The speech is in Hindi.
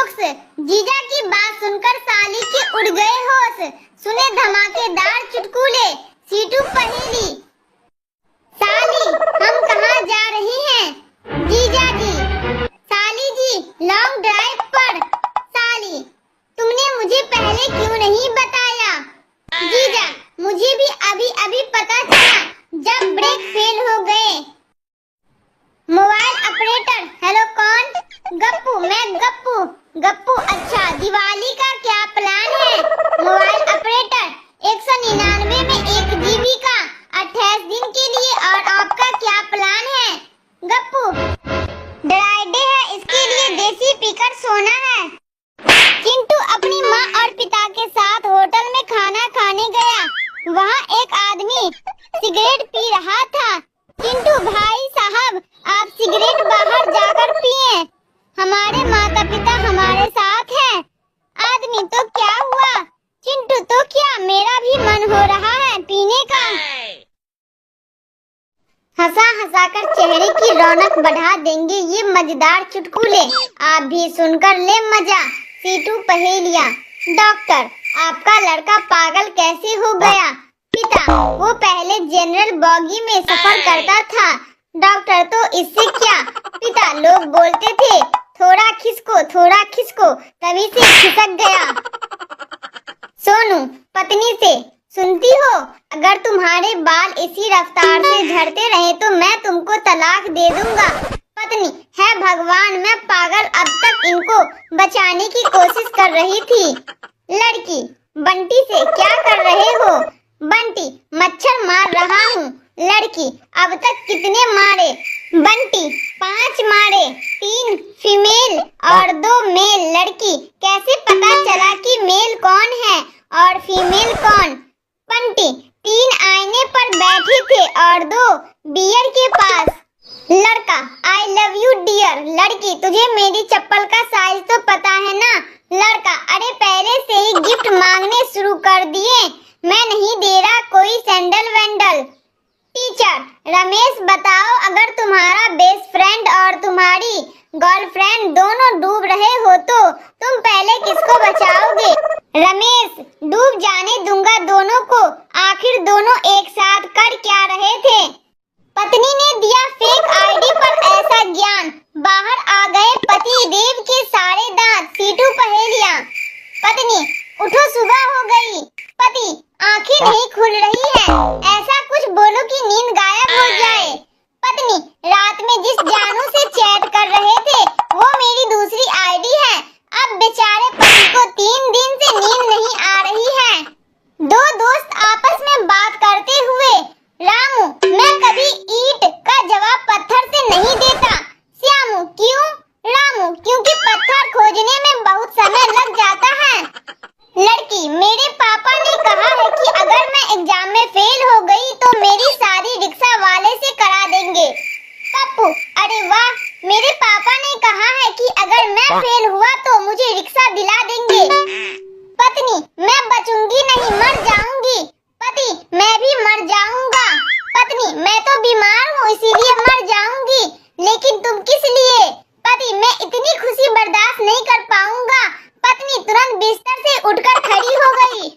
जोक्स। जीजा की बात सुनकर साली के उड़ गए होश, सुने धमाकेदार चुटकुले, सीटू पहेली। साली, हम कहाँ जा रही हैं? जीजा जी। साली जी, लॉन्ग ड्राइव पर। साली, तुमने मुझे पहले क्यों नहीं बताया? जीजा, मुझे भी अभी अभी पता चला जब ब्रेक फेल हो गए। मोबाइल ऑपरेटर, हेलो कौन? गप्पू, मैं गप्पू। गप्पू, अच्छा, दिवाली का क्या प्लान है? मोबाइल ऑपरेटर, 199 में 1 GB का 28 दिन के लिए। और आपका क्या प्लान है? गप्पू, ड्राई डे है, इसके लिए देसी पीकर सोना है। चिंटू अपनी माँ और पिता के साथ होटल में खाना खाने गया। वहाँ एक आदमी सिगरेट पी रहा था। चिंटू, भाई साहब, आप सिगरेट बाहर जाकर पिए, हमारे माता पिता हमारे साथ हैं। आदमी, तो क्या हुआ? चिंटू, तो क्या, मेरा भी मन हो रहा है पीने का। हंसा हंसा कर चेहरे की रौनक बढ़ा देंगे ये मजेदार चुटकुले, आप भी सुनकर ले मजा। सीटू पहेलियाँ। डॉक्टर, आपका लड़का पागल कैसे हो गया? पिता, वो पहले जनरल बॉगी में सफर करता था। डॉक्टर, तो इससे क्या? पिता, लोग बोलते थे थोड़ा खिसको, तभी से खिसक गया। सोनू पत्नी से, सुनती हो, अगर तुम्हारे बाल इसी रफ्तार से झड़ते रहे तो मैं तुमको तलाक दे दूंगा। पत्नी, है भगवान, मैं पागल, अब तक इनको बचाने की कोशिश कर रही थी। लड़की बंटी से, क्या कर रहे हो? बंटी, मच्छर मार रहा हूँ। लड़की, अब तक कितने मारे? बंटी, 5 मारे, 3 फीमेल और 2 मेल। लड़की, कैसे पता चला कि मेल कौन है और फीमेल कौन? बंटी, 3 आईने पर बैठे थे और 2 बियर के पास। लड़का, आई लव यू डियर। लड़की, तुझे मेरी चप्पल का साइज तो पता है ना? लड़का, अरे पहले से ही गिफ्ट मांगने शुरू कर दिए, मैं नहीं दे रहा कोई सैंडल वैंडल। टीचर, रमेश बताओ, अगर तुम्हारा बेस्ट फ्रेंड और तुम्हारी गर्लफ्रेंड दोनों डूब रहे हो तो तुम पहले किसको बचाओगे? रमेश, डूब जाने दूंगा दोनों को, आखिर दोनों एक साथ कर क्या रहे थे? पत्नी ने दिया फेक आईडी पर ऐसा ज्ञान, बाहर आ गए पति देव के सारे दांत। सीटू पहेलियाँ। पत्नी, उठो, सुबह हो गई। पति, आंखें नहीं खुल रही है, ऐसा कुछ बोलो कि नींद गायब हो जाए। पत्नी, रात में जिस जानू से चैट कर रहे थे वो मेरी दूसरी आईडी है। अब बेचारे पति को 3 दिन से नींद नहीं आ रही है। 2 दोस्त आपस में बात करते हुए, रामू, मैं कभी ईंट का जवाब पत्थर से नहीं देता। श्यामू, क्यों? रामू, क्योंकि पत्थर खोजने में बहुत समय लग जाता है। लड़की, मेरे पापा ने कहा है कि अगर मैं एग्जाम में फेल हो गई तो मेरी शादी रिक्शा वाले से करा देंगे। पप्पू, अरे वाह, मेरे पापा ने कहा है कि अगर मैं फेल हुआ तो मुझे रिक्शा दिला देंगे। पत्नी, मैं बचूंगी नहीं, मर जाऊंगी। पति, मैं भी मर जाऊंगा। पत्नी, मैं तो बीमार हूँ इसीलिए मर जाऊंगी, लेकिन तुम किस लिए? पति, मैं इतनी खुशी बर्दाश्त नहीं कर पाऊंगा। पत्नी तुरंत बिस्तर से उठकर खड़ी हो गई।